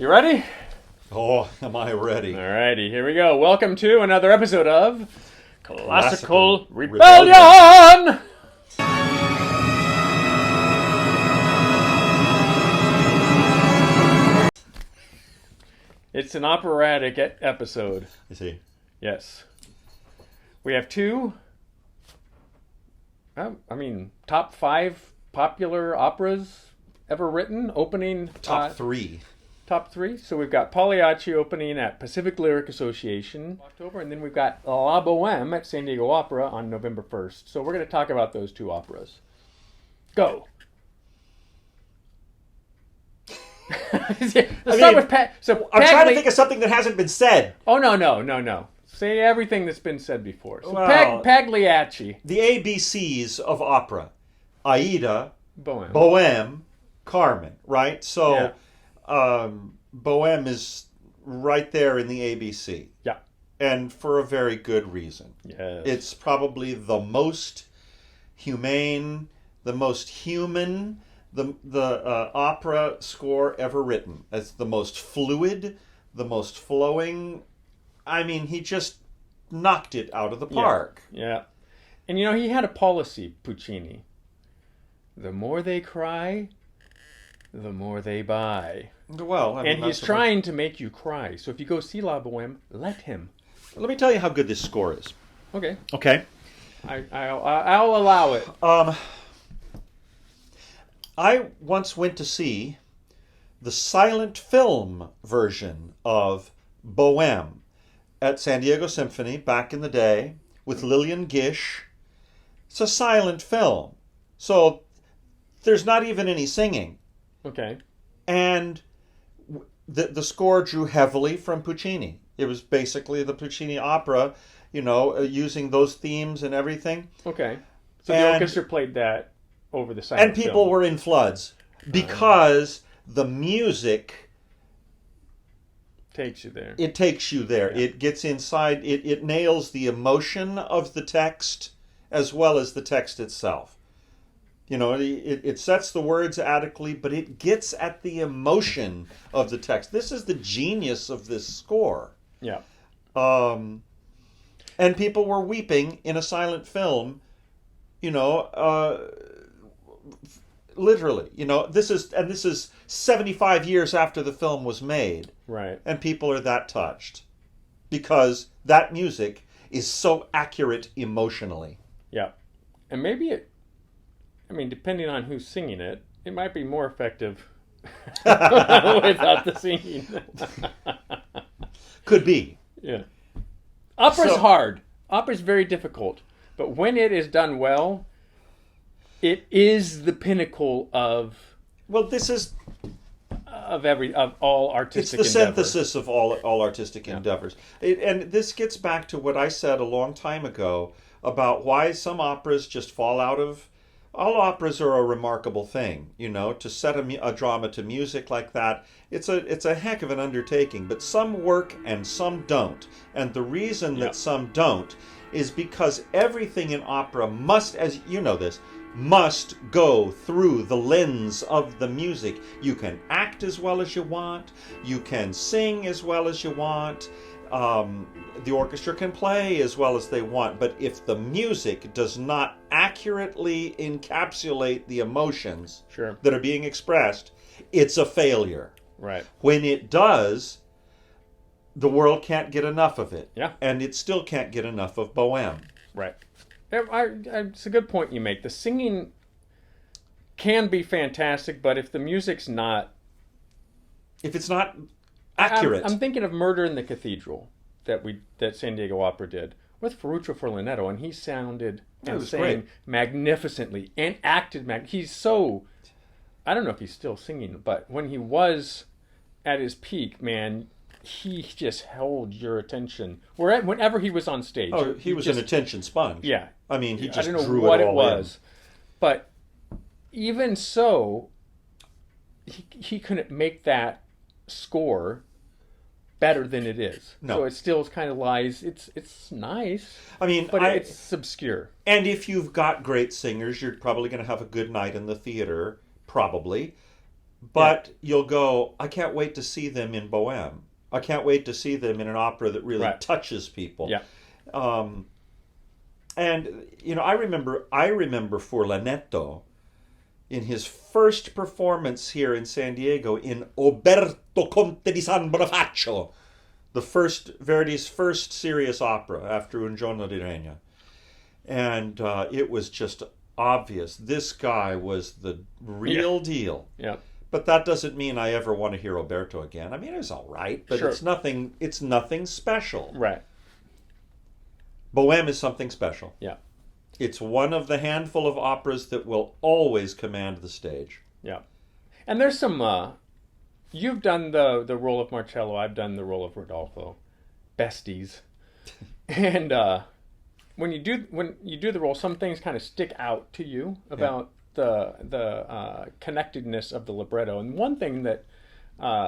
You ready? Oh, am I ready? Alrighty, here we go. Welcome to another episode of Classical Rebellion. Rebellion! It's an operatic episode. You see? Yes. We have two, top 5 popular operas ever written, opening... Top 3. Top 3. So we've got Pagliacci opening at Pacific Lyric Association October, and then we've got La Boheme at San Diego Opera on November 1st. So we're going to talk about those two operas. Go. Let's start with Pat. So I'm trying to think of something that hasn't been said. Oh, no. Say everything that's been said before. So Well, Pagliacci. The ABCs of opera. Aida, Boheme. Boheme, Carmen, right? So, Yeah. Boheme is right there in the ABC. Yeah. And for a very good reason. Yes. It's probably the most humane, the most human, the opera score ever written. It's the most fluid, the most flowing. I mean, he just knocked it out of the park. Yeah. And he had a policy, Puccini. The more they cry, the more they buy. Well, I mean, And he's trying to make you cry. So if you go see La Boheme, let him. Let me tell you how good this score is. Okay. Okay. I'll allow it. I once went to see the silent film version of Boheme at San Diego Symphony back in the day with Lillian Gish. It's a silent film. So there's not even any singing. Okay. And the score drew heavily from Puccini. It was basically the Puccini opera, using those themes and everything. Okay. So the orchestra played that over the silent And people film. were in floods because the music Takes you there. it takes you there. Yeah. It gets inside. It nails the emotion of the text as well as the text itself. It sets the words adequately, but it gets at the emotion of the text. This is the genius of this score. Yeah. And people were weeping in a silent film, literally. This is 75 years after the film was made. Right. And people are that touched because that music is so accurate emotionally. Yeah. And maybe depending on who's singing it, it might be more effective without the singing. Could be. Yeah. Opera's hard. Opera's very difficult. But when it is done well, it is the pinnacle of This is all artistic it's the endeavor. synthesis of all artistic endeavors. And this gets back to what I said a long time ago about why some operas just fall out of. All operas are a remarkable thing, to set a drama to music like that. It's a heck of an undertaking, but some work and some don't. And the reason that some don't is because everything in opera must, as you know this, must go through the lens of the music. You can act as well as you want. You can sing as well as you want. The orchestra can play as well as they want. But if the music does not accurately encapsulate the emotions that are being expressed, it's a failure. Right. When it does, the world can't get enough of it. Yeah. And it still can't get enough of Boheme. Right. It's a good point you make. The singing can be fantastic, but if the music's not... If it's not accurate. I'm thinking of Murder in the Cathedral that San Diego Opera did with Ferruccio Furlanetto, and he sounded and sang great. magnificently and acted he's so... I don't know if he's still singing, but when he was at his peak, man... He just held your attention whenever he was on stage. Oh, he was an attention sponge. Yeah. I mean, he just I don't know drew what it all was. But even so, he couldn't make that score better than it is. No. So it still kind of lies. It's nice. I mean, but it's obscure. And if you've got great singers, you're probably going to have a good night in the theater, probably. but you'll go, I can't wait to see them in Boheme. I can't wait to see them in an opera that really touches people. Yeah. And I remember Furlanetto in his first performance here in San Diego in Oberto Conte di San Bonifacio, Verdi's first serious opera after Un Giorno di Regno. And it was just obvious this guy was the real deal. Yeah. But that doesn't mean I ever want to hear Oberto again. I mean, it was all right, but it's nothing special. Right. Boheme is something special. Yeah. It's one of the handful of operas that will always command the stage. Yeah. And there's some you've done the role of Marcello, I've done the role of Rodolfo. Besties. And when you do the role, some things kind of stick out to you about the connectedness of the libretto. And one thing that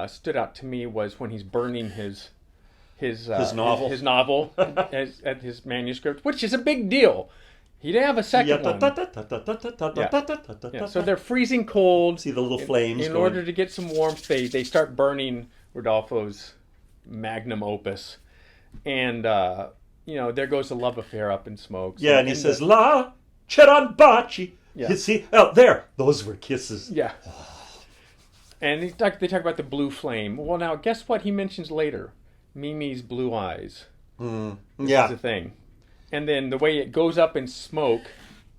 stood out to me was when he's burning his novel at his manuscript, which is a big deal. He didn't have a second one. Yeah. So they're freezing cold. See the little flames. In order to get some warmth, they start burning Rodolfo's magnum opus, and there goes the love affair up in smoke. Yeah, and he says, "La c'eran baci." Yeah. You see, there, those were kisses. Yeah. And they talk about the blue flame. Well, now guess what he mentions later? Mimi's blue eyes. Yeah. Is the thing. And then the way it goes up in smoke,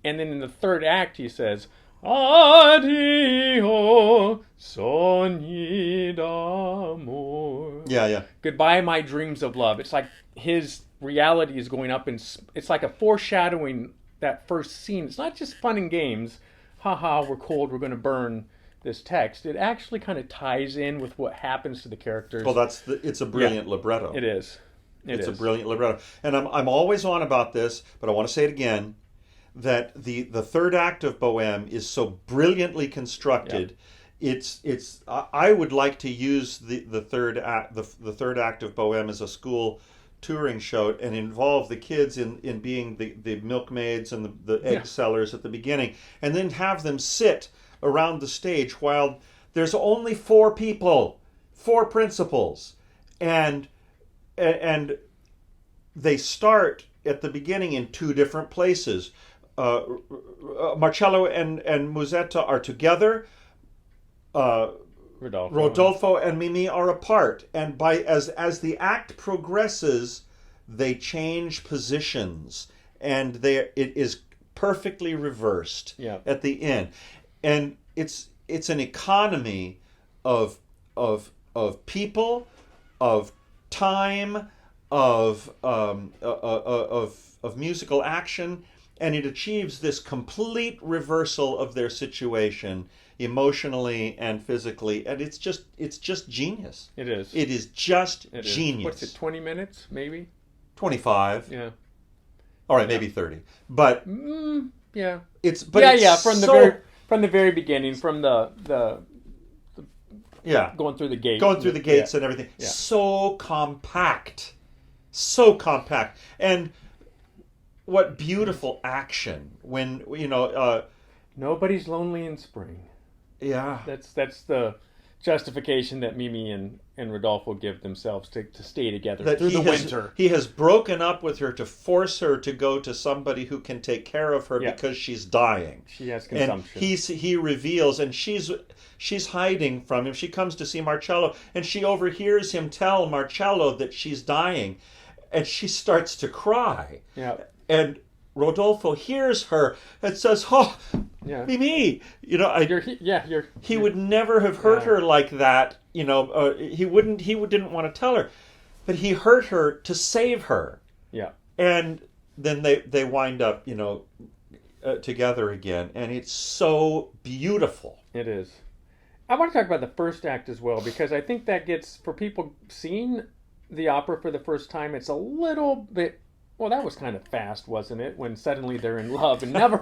and then in the third act he says, "Addio, sogni d'amor." Yeah. Goodbye, my dreams of love. It's like his reality is going up, and it's like a foreshadowing that first scene. It's not just fun and games. Haha, we're cold, we're going to burn this text. It actually kind of ties in with what happens to the characters. Well, it's a brilliant libretto. It is. It's a brilliant libretto. And I'm always on about this, but I want to say it again, that the third act of Boheme is so brilliantly constructed. Yeah. I would like to use the third act of Boheme as a school touring show and involve the kids in being the milkmaids and the egg sellers at the beginning, and then have them sit around the stage while there's only 4 people, 4 principals, and they start at the beginning in 2 different places. Marcello and Musetta are together. Rodolfo and Mimi are apart, and as the act progresses, they change positions, and it is perfectly reversed at the end, and it's an economy of people, of time, of musical action, and it achieves this complete reversal of their situation emotionally and physically, and it's just genius. It is. It is just genius. What's it? 20 minutes, maybe? 25. Yeah. All right, maybe 30. But yeah. It's from the very beginning, from the going through the gate. Going through the gates and everything. Yeah. So compact. And what beautiful action when nobody's lonely in spring. Yeah. That's the justification that Mimi and Rodolfo give themselves to stay together through the winter. He has broken up with her to force her to go to somebody who can take care of her because she's dying. She has consumption. And he reveals, and she's hiding from him. She comes to see Marcello, and she overhears him tell Marcello that she's dying, and she starts to cry. Yeah. And Rodolfo hears her and says, "Oh, Mimi, he would never have hurt her like that. He didn't want to tell her, but he hurt her to save her." Yeah. And then they wind up, together again, and it's so beautiful. It is. I want to talk about the first act as well, because I think that gets, for people seeing the opera for the first time, it's a little bit. Well, that was kind of fast, wasn't it? When suddenly they're in love and never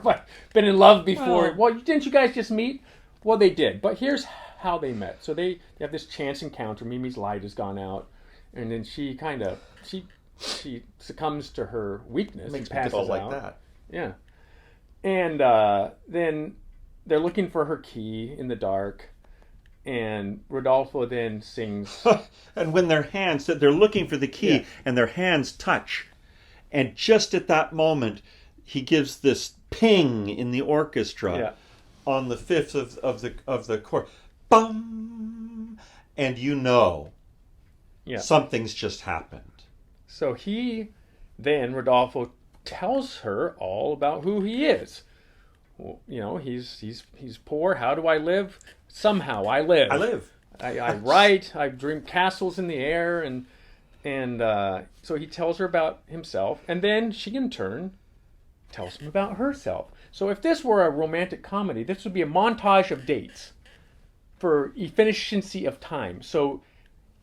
been in love before. Well, didn't you guys just meet? Well, they did. But here's how they met. So they have this chance encounter. Mimi's light has gone out, and then she succumbs to her weakness and passes out. Like that. Yeah. And then they're looking for her key in the dark, And Rodolfo then sings. And when they're looking for the key, and their hands touch, and just at that moment, he gives this ping in the orchestra on the fifth of the chord, bum, and something's just happened. So Rodolfo tells her all about who he is. Well, he's poor. How do I live? Somehow I live. I write. I dream castles in the air, and so he tells her about himself, and then she in turn tells him about herself. So if this were a romantic comedy, this would be a montage of dates for efficiency of time. So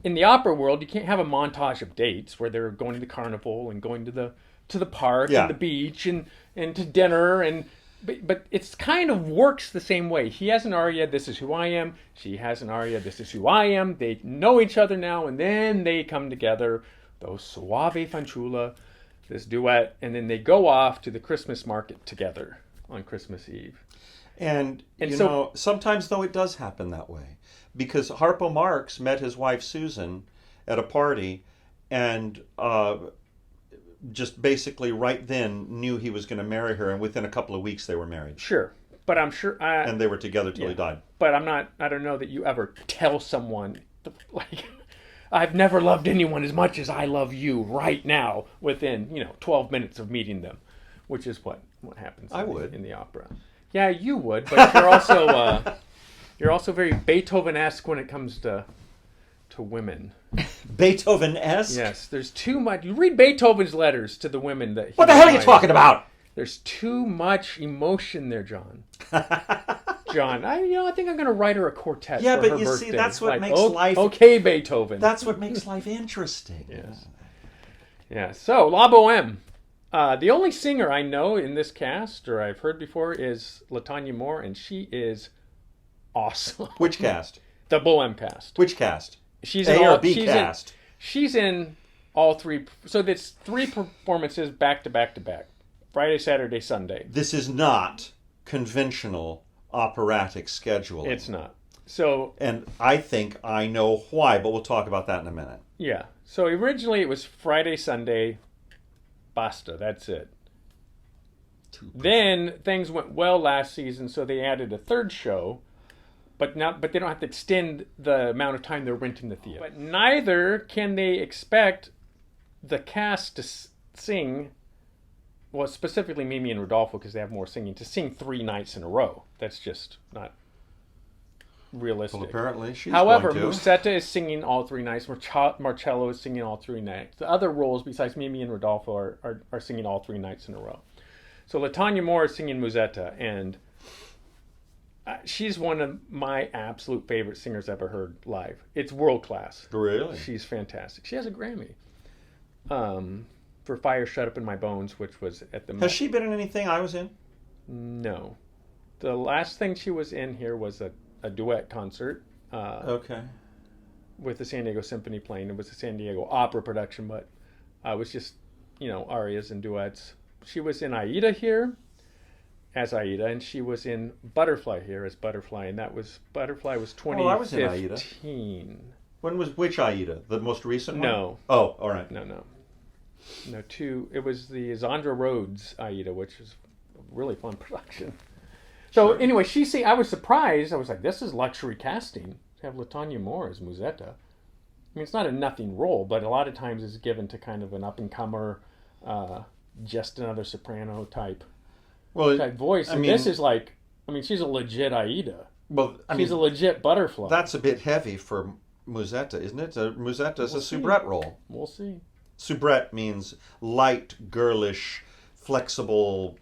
in the opera world, you can't have a montage of dates where they're going to the carnival and going to the park and the beach and to dinner But it's kind of works the same way. He has an aria, this is who I am. She has an aria, this is who I am. They know each other now, and then they come together, those suave fanciulla, this duet, and then they go off to the Christmas market together on Christmas Eve. And so, sometimes, though, it does happen that way. Because Harpo Marx met his wife Susan at a party, and just basically right then knew he was going to marry her, and within a couple of weeks they were married. Sure, but I'm sure... and they were together till he died. But I don't know that you ever tell someone, like, I've never loved anyone as much as I love you right now within, 12 minutes of meeting them, which is what happens in the opera. Yeah, you would, but you're also very Beethoven-esque when it comes to women. Beethoven-esque? Yes, there's too much. You read Beethoven's letters to the women that. What the hell are you talking about? There's too much emotion there, John. John, I think I'm going to write her a quartet. Yeah, for but her you birthday. see, that's what makes life. Okay, Beethoven. That's what makes life interesting. Yes. Yeah. So La Boheme. The only singer I know in this cast, or I've heard before, is LaTanya Moore, and she is awesome. Which cast? The Boheme cast. Which cast? She's A or B cast? She's in all three. So that's 3 performances back to back to back. Friday, Saturday, Sunday. This is not conventional operatic scheduling. It's not. So, and I think I know why, but we'll talk about that in a minute. Yeah. So originally it was Friday, Sunday, basta. That's it. Then things went well last season, so they added a third show. But they don't have to extend the amount of time they're renting the theater. But neither can they expect the cast to sing, well, specifically Mimi and Rodolfo, because they have more singing, to sing 3 nights in a row. That's just not realistic. Well, apparently she's However, going to. Musetta is singing all 3 nights. Marcello is singing all 3 nights. The other roles, besides Mimi and Rodolfo, are singing all 3 nights in a row. So LaTanya Moore is singing Musetta, and she's one of my absolute favorite singers I've ever heard live. It's world class. Really? She's fantastic. She has a Grammy for Fire Shut Up in My Bones, which was at the... Has she been in anything I was in? No. The last thing she was in here was a duet concert. Okay. With the San Diego Symphony playing. It was a San Diego opera production, but it was just, arias and duets. She was in Aida here as Aida, and she was in Butterfly here as Butterfly, and Butterfly was 2015. I was in Aida. When was which Aida? The most recent one? No. Oh, all right. No, it was the Zandra Rhodes Aida, which is a really fun production. So anyway, I was surprised. I was like, this is luxury casting. To have LaTanya Moore as Musetta. I mean, it's not a nothing role, but a lot of times it's given to kind of an up-and-comer, just another soprano type voice. And this is like, she's a legit Aida. Well, she's a legit Butterfly. That's a bit heavy for Musetta, isn't it? Musetta is a soubrette role. We'll see. Soubrette means light, girlish, flexible,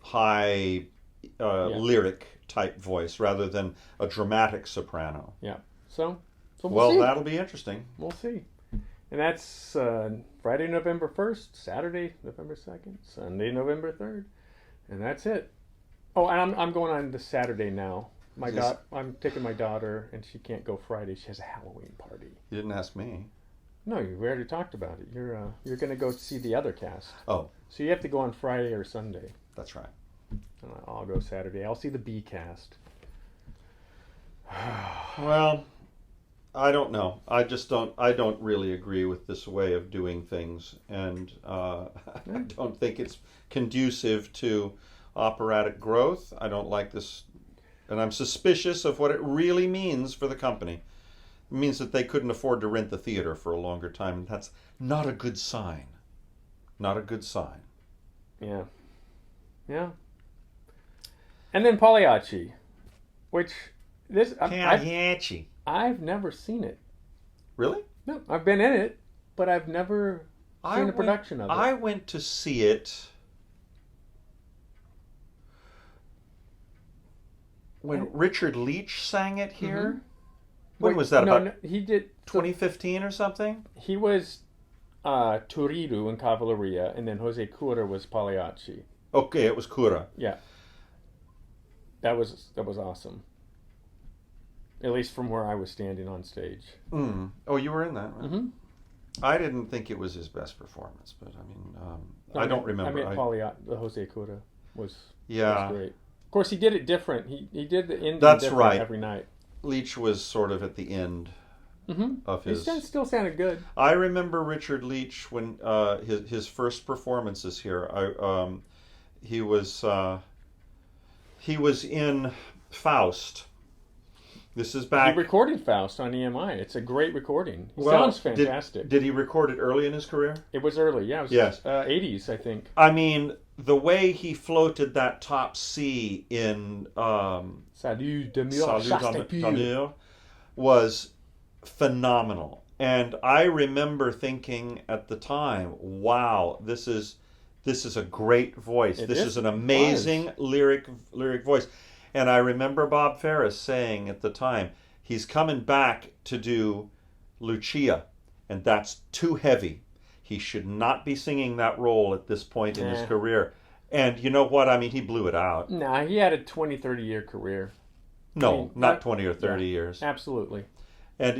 high, lyric type voice rather than a dramatic soprano. Yeah. So we'll see. That'll be interesting. We'll see. And that's Friday, November 1st, Saturday, November 2nd, Sunday, November 3rd. And that's it. Oh, and I'm going on this Saturday now. I'm taking my daughter, and she can't go Friday. She has a Halloween party. You didn't ask me. No, we already talked about it. You're going to go see the other cast. Oh. So you have to go on Friday or Sunday. That's right. I'll go Saturday. I'll see the B cast. Well, I don't know. I just don't. I don't really agree with this way of doing things, and I don't think it's conducive to operatic growth. I don't like this, and I'm suspicious of what it really means for the company. It means that they couldn't afford to rent the theater for a longer time, and that's not a good sign. Not a good sign. Yeah. Yeah. And then Pagliacci, which Pagliacci. I've never seen it. Really? No, I've been in it, but I've never seen a production of it. I went to see it when Richard Leach sang it here. Mm-hmm. When was that? About he did 2015 or something? He was Turidu in Cavalleria, and then Jose Cura was Pagliacci. Okay, it was Cura. Yeah, that was awesome. At least from where I was standing on stage. Mm. Oh, you were in that, right? Mm-hmm. I didn't think it was his best performance, but I mean, I don't remember. I mean, Pagliacci, the Jose Cura was was great. Of course, he did it different. He did the ending That's different right. every night. Leach was sort of at the end of his. He still sounded good. I remember Richard Leach when his first performances here. He was in Faust. This is back. He recorded Faust on EMI. It's a great recording. He sounds fantastic. Did he record it early in his career? It was early, yeah. It was 80s, I think. I mean, the way he floated that top C in Salut de Mur was phenomenal. And I remember thinking at the time, wow, this is a great voice. This is an amazing lyric voice. And I remember Bob Ferris saying at the time, he's coming back to do Lucia, and that's too heavy. He should not be singing that role at this point in his career. And you know what? I mean, he blew it out. Nah, he had a 20, 30-year career. No, not 20 or 30 years. Absolutely. And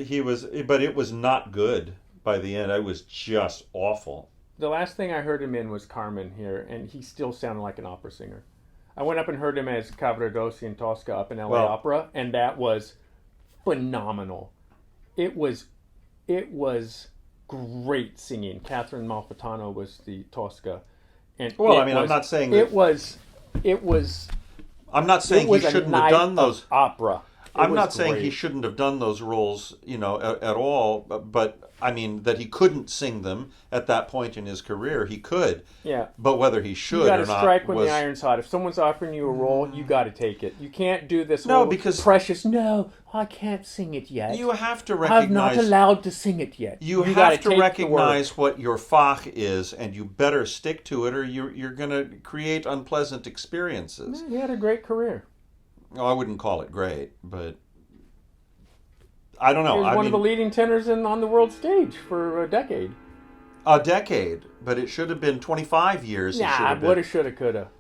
but it was not good by the end. It was just awful. The last thing I heard him in was Carmen here, and he still sounded like an opera singer. I went up and heard him as Cavaradossi and Tosca up in LA Opera, and that was phenomenal. It was great singing. Catherine Malfitano was the Tosca, and I'm not saying that it was. I'm not saying he shouldn't have done those opera. I'm not saying he shouldn't have done those roles, at all. But I mean that he couldn't sing them at that point in his career. He could. Yeah. But whether he should or not, you got to strike when the iron's hot. If someone's offering you a role, you got to take it. You can't do this. Because precious. No, I can't sing it yet. You have to recognize. I'm not allowed to sing it yet. You have to recognize what your fach is, and you better stick to it, or you're going to create unpleasant experiences. He had a great career. Oh, I wouldn't call it great, but I don't know. He was one of the leading tenors on the world stage for a decade. A decade, but it should have been 25 years. Nah, woulda, shoulda, coulda.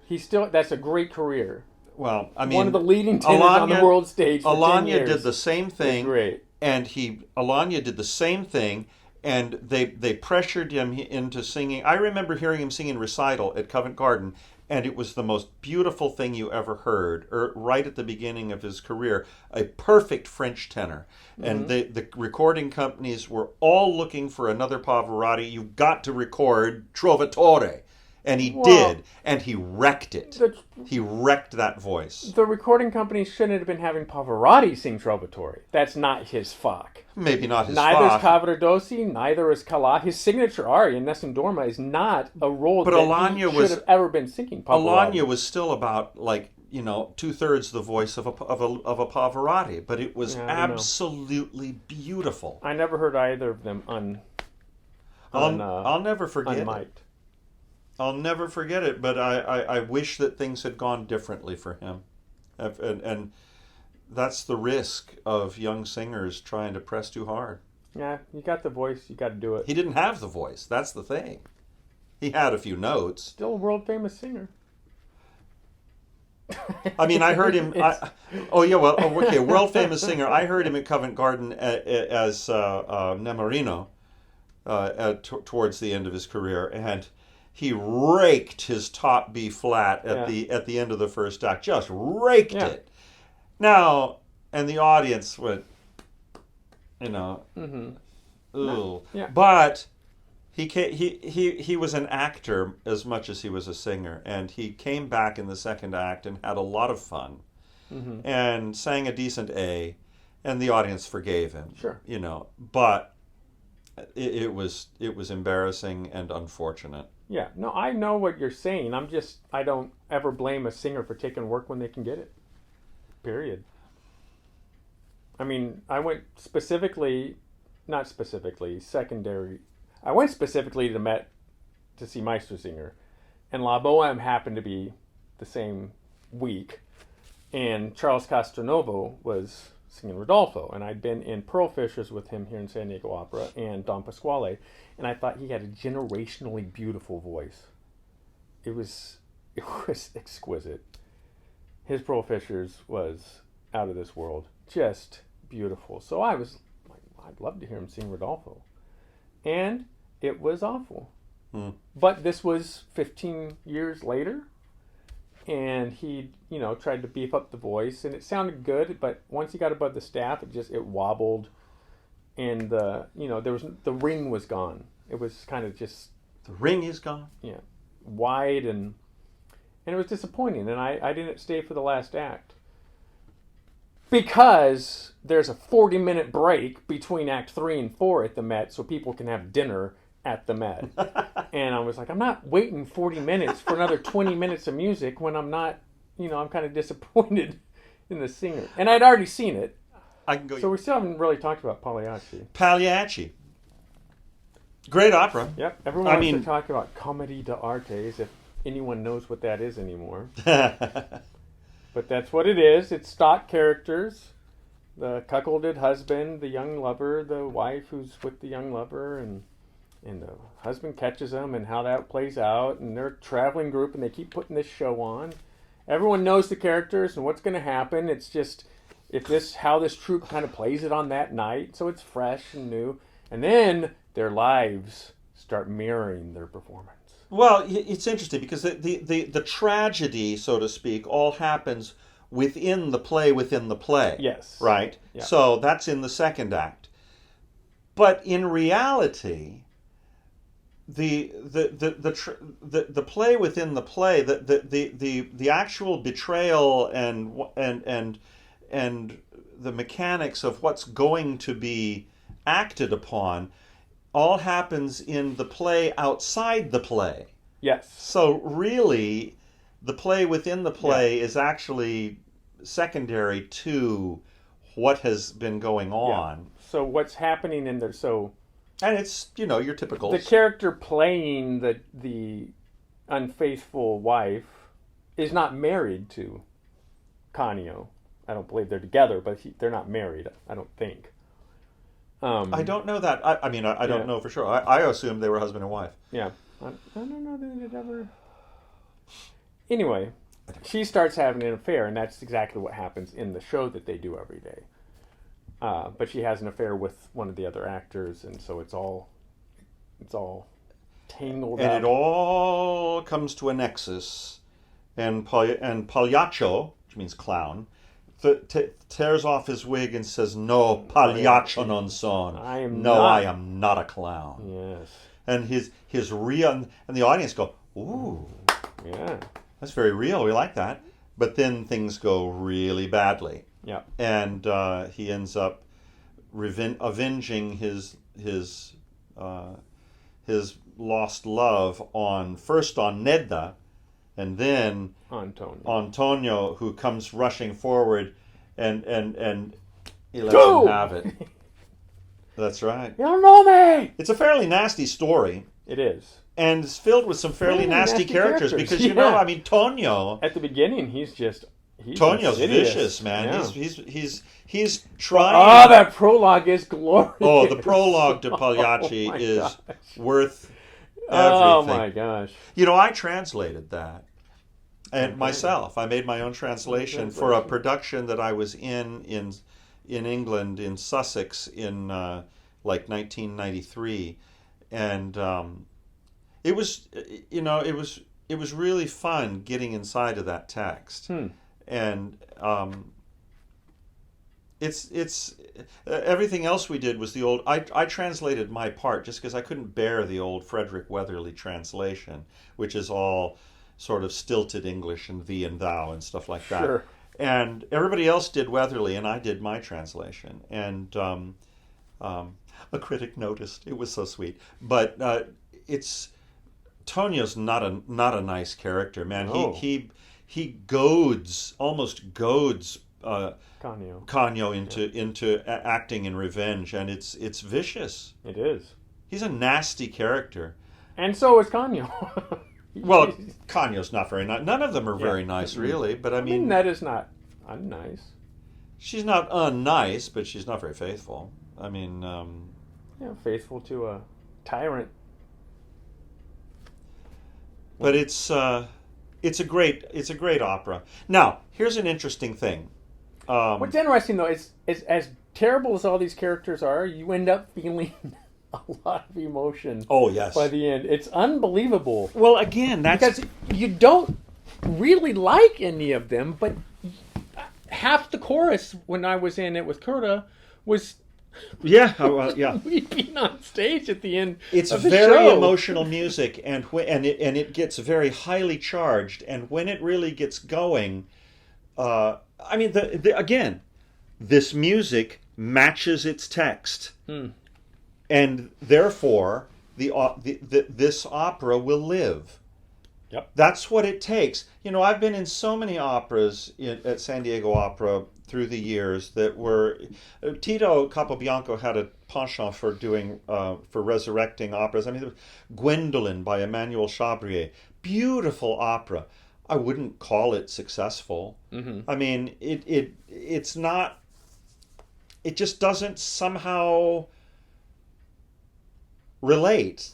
That's a great career. Well, I mean, one of the leading tenors on the world stage for 10 years. Alanya did the same thing. Great. And Alanya did the same thing, and they pressured him into singing. I remember hearing him singing Recital at Covent Garden, and it was the most beautiful thing you ever heard, right at the beginning of his career. A perfect French tenor. And the recording companies were all looking for another Pavarotti. You've got to record Trovatore. And he did, and he wrecked it. He wrecked that voice. The recording companies shouldn't have been having Pavarotti sing Trovatore. That's not his fach. Maybe not his Neither fach. is Cavaradossi, neither is Calat. His signature aria, Nessun Dorma, is not a role that he should have ever been singing Pavarotti. Alanya was still about, 2/3 the voice of a Pavarotti, but it was absolutely beautiful. I never heard either of them I'll never forget unmiked. it. I'll never forget it, but I wish that things had gone differently for him. And that's the risk of young singers trying to press too hard. Yeah, you got the voice, you got to do it. He didn't have the voice, that's the thing. He had a few notes. Still a world-famous singer. I mean, I heard him... world-famous singer. I heard him at Covent Garden as Nemorino towards the end of his career, and he raked his top B flat at the end of the first act. Just raked it. Now, and the audience went, ooh. Yeah. But he was an actor as much as he was a singer, and he came back in the second act and had a lot of fun, and sang a decent A, and the audience forgave him. Sure. But it was embarrassing and unfortunate. Yeah. No, I know what you're saying. I don't ever blame a singer for taking work when they can get it. Period. I mean, I went secondary. I went specifically to Met to see Meistersinger, and La Boheme happened to be the same week, and Charles Castronovo was singing Rodolfo, and I'd been in Pearl Fishers with him here in San Diego Opera and Don Pasquale, and I thought he had a generationally beautiful voice. It was exquisite. His Pearl Fishers was out of this world, just beautiful. So I was like, I'd love to hear him sing Rodolfo. And it was awful. But this was 15 years later, and he, tried to beef up the voice, and it sounded good, but once he got above the staff, it wobbled, and the ring was gone. It was kind of just... The ring is gone? Yeah. Wide, and it was disappointing, and I didn't stay for the last act. Because there's a 40-minute break between Act 3 and 4 at the Met, so people can have dinner at the Met. And I was like, I'm not waiting 40 minutes for another 20 minutes of music when I'm not, I'm kind of disappointed in the singer. And I'd already seen it. I can go. So we still haven't really talked about Pagliacci. Pagliacci. Great opera. Yep. Everyone wants to talk about comedy d'arte, as if anyone knows what that is anymore. But that's what it is. It's stock characters. The cuckolded husband, the young lover, the wife who's with the young lover, and the husband catches them, and how that plays out. And they're a traveling group, and they keep putting this show on. Everyone knows the characters and what's going to happen. It's just how this troupe kind of plays it on that night. So it's fresh and new. And then their lives start mirroring their performance. Well, it's interesting because the tragedy, so to speak, all happens within the play within the play. Yes. Right? Yeah. So that's in the second act. But in reality, the play within the play, the actual betrayal and the mechanics of what's going to be acted upon all happens in the play outside the play. Yes. So really, the play within the play is actually secondary to what has been going on. Yeah. So what's happening in there? And it's, your typical... The character playing the unfaithful wife is not married to Canio. I don't believe they're together, but they're not married, I don't think. I don't know that. I don't know for sure. I assumed they were husband and wife. Yeah. I don't know that it ever... Anyway, she starts having an affair, and that's exactly what happens in the show that they do every day. But she has an affair with one of the other actors, and so it's all tangled up. And it all comes to a nexus, and Pagliaccio, which means clown, tears off his wig and says, "No, Pagliaccio non sono. I am not a clown." Yes. And his real, and the audience go, "Ooh, yeah, that's very real. We like that." But then things go really badly. Yeah. And he ends up avenging his lost love first on Nedda, and then Antonio, who comes rushing forward, and he lets him have it. That's right. You don't know me! It's a fairly nasty story. It is. And it's filled with some fairly nasty characters. Because, Tonio... At the beginning, he's Tonio's insidious. Vicious, man. Yeah. He's trying... Oh, that prologue is glorious. Oh, the prologue to Pagliacci is worth everything. Oh, my gosh. I translated that. And myself. I made my own translation for a production that I was in England, in Sussex, in 1993. And it was really fun getting inside of that text. And it's everything else we did was the old. I translated my part just because I couldn't bear the old Frederick Weatherly translation, which is all sort of stilted English and thee and thou and stuff like that. Sure. And everybody else did Weatherly, and I did my translation. And a critic noticed. It was so sweet. But it's Tonio's not a nice character, man. No. He almost goads Canio. Canio into acting in revenge, and it's vicious. It is. He's a nasty character. And so is Canio. Well, Canio's not very nice. None of them are very nice, really. But I mean, that is not unnice. she's not unnice, but she's not very faithful. I mean, Faithful to a tyrant. but it's a great opera. Now, here's an interesting thing. What's interesting though is as terrible as all these characters are, you end up feeling a lot of emotion. Oh yes. By the end, it's unbelievable. Well, again, that's Because you don't really like any of them, but half the chorus when I was in it with Kurta was yeah, weeping on stage at the end. It's of the very show. emotional music, and it gets very highly charged. And when it really gets going, I mean, again, this music matches its text, and therefore this opera will live. Yep. That's what it takes. You know, I've been in so many operas at San Diego Opera through the years that were... Tito Capobianco had a penchant for doing, for resurrecting operas. I mean, there was Gwendolen by Emmanuel Chabrier. Beautiful opera. I wouldn't call it successful. Mm-hmm. I mean, it's not... It just doesn't somehow relate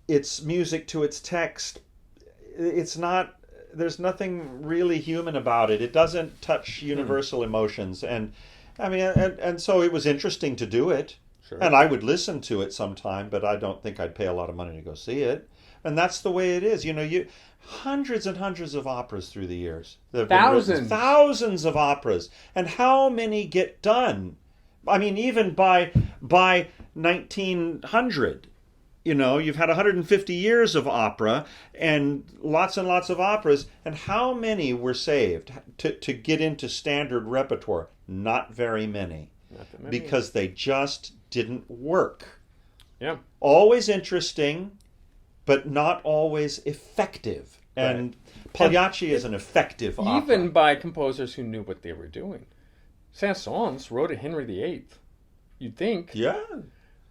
its music to its text. It's not, there's nothing really human about it. It doesn't touch universal emotions. And I mean, and so it was interesting to do it. Sure. And I would listen to it sometime, but I don't think I'd pay a lot of money to go see it. And that's the way it is. You know, hundreds and hundreds of operas through the years. Thousands of operas. And how many get done? I mean, even by 1900. You know, you've had 150 years of opera and lots of operas. And how many were saved to get into standard repertoire? Not very many. Not that many. Because they just didn't work. Yeah. Always interesting, but not always effective. And Pagliacci is an effective opera. Even by composers who knew what they were doing. Saint-Saëns wrote a Henry VIII. You'd think. Yeah.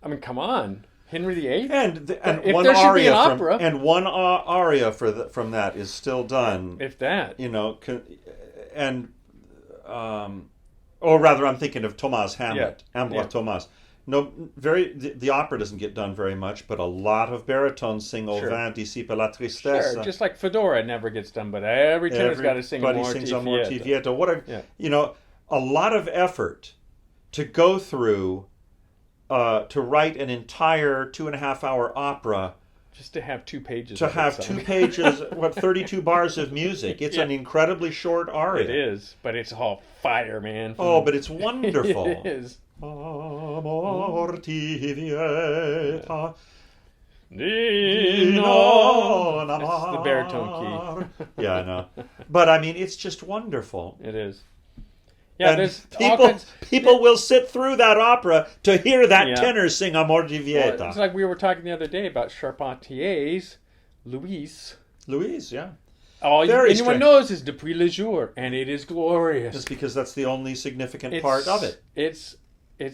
I mean, come on. Henry VIII? And if one there should be aria an opera. and one aria from that is still done. If that. You know, or rather, I'm thinking of Thomas Hamlet, Ambroise Thomas. No, the opera doesn't get done very much, but a lot of baritones sing "Au vin dissipe la tristesse." Sure, just like Fedora never gets done, but every tenor's got to sing Everybody sings Amor ti Vieto. What you know, a lot of effort to go through. To write an entire 2.5-hour opera, just to have 2 pages. To have 2 pages, 32 bars of music. It's an incredibly short aria. It is, but it's all fire, man. Oh, but it's wonderful. It is. Amor ti vieta. It's the baritone key. Yeah, I know. But I mean, it's just wonderful. It is. Yeah, and people will sit through that opera to hear that tenor sing Amor di Vieta. Well, it's like we were talking the other day about Charpentier's Louise, yeah. All anyone knows is Depuis le jour, and it is glorious. Just because that's the only significant part of it. It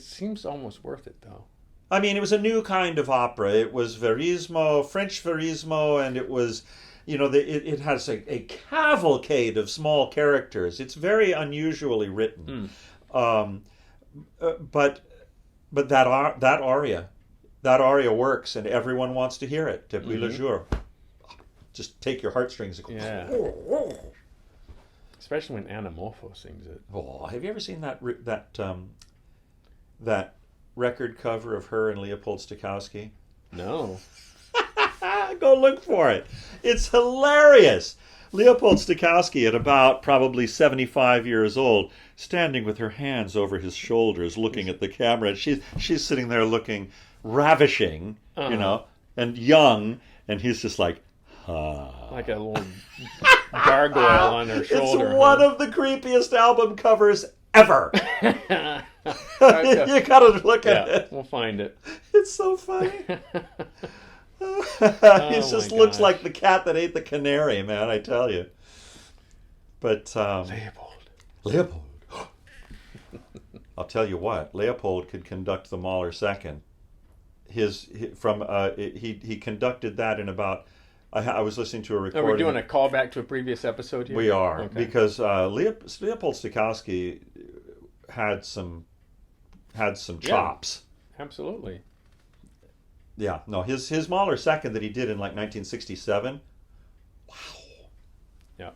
seems almost worth it, though. I mean, it was a new kind of opera. It was verismo, French verismo, and it was... You know, it has a cavalcade of small characters. It's very unusually written, but that aria works, and everyone wants to hear it. Depuis le jour, just take your heartstrings. Yeah. Especially when Anna Moffo sings it. Oh, have you ever seen that record cover of her and Leopold Stokowski? No. Go look for it. It's hilarious. Leopold Stokowski, at about probably 75 years old, standing with her hands over his shoulders, looking at the camera. And she's sitting there looking ravishing, you know, and young, and he's just like, like a little gargoyle on her shoulder. It's one of the creepiest album covers ever. You gotta look at it. We'll find it. It's so funny. He just looks like the cat that ate the canary, man, I tell you. But Leopold. I'll tell you what, Leopold could conduct the Mahler second. He conducted that in about. I was listening to a recording. Are we doing a callback to a previous episode here? We are, because Leopold Stokowski had some chops. Absolutely. Yeah, no, his Mahler second that he did in like 1967. Wow. Yeah.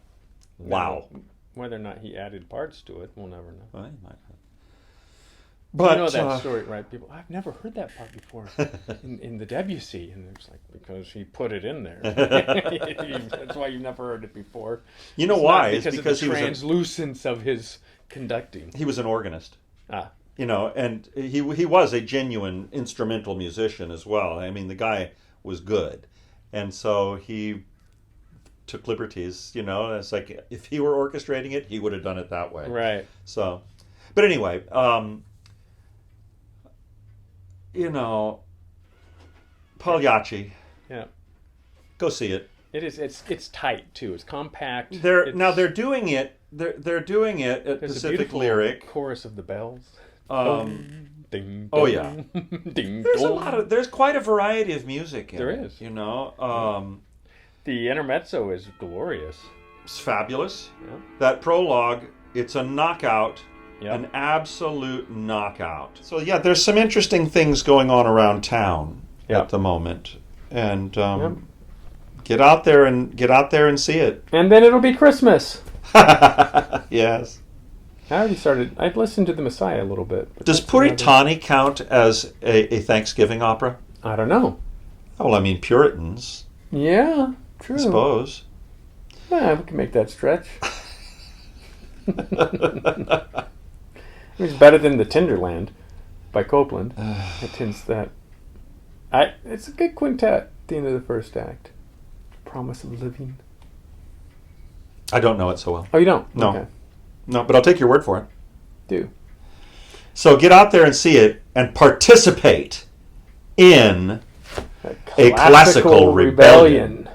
Wow. Whether or not he added parts to it, we'll never know. Well, he might have. But you know that story, right? People, I've never heard that part before in the Debussy, and it's like because he put it in there. That's why you've never heard it before. You know why? It's because of the translucence of his conducting. He was an organist. Ah. You know, and he was a genuine instrumental musician as well. I mean, the guy was good, and so he took liberties. You know, it's like if he were orchestrating it, he would have done it that way. Right. So, but anyway, you know, Pagliacci. Yeah. Go see it. It is. It's tight too. It's compact. They're doing it. They're doing it at Pacific Lyric. Chorus of the bells. Ding, Oh yeah. Ding, there's quite a variety of music in there it, is. you know. The intermezzo is glorious. It's fabulous. Yeah. That prologue, it's a knockout. Yep. An absolute knockout. So yeah, there's some interesting things going on around town at the moment. And get out there and see it. And then it'll be Christmas. Yes. I already started. I've listened to The Messiah a little bit. Does Puritani count as a Thanksgiving opera? I don't know. Well, I mean, Puritans. Yeah, true. I suppose. Yeah, we can make that stretch. It's better than The Tinderland by Copeland. It tends that. It's a good quintet at the end of the first act. Promise of Living. I don't know it so well. Oh, you don't? No. Okay. No, but I'll take your word for it. Do. So get out there and see it and participate in a classical rebellion.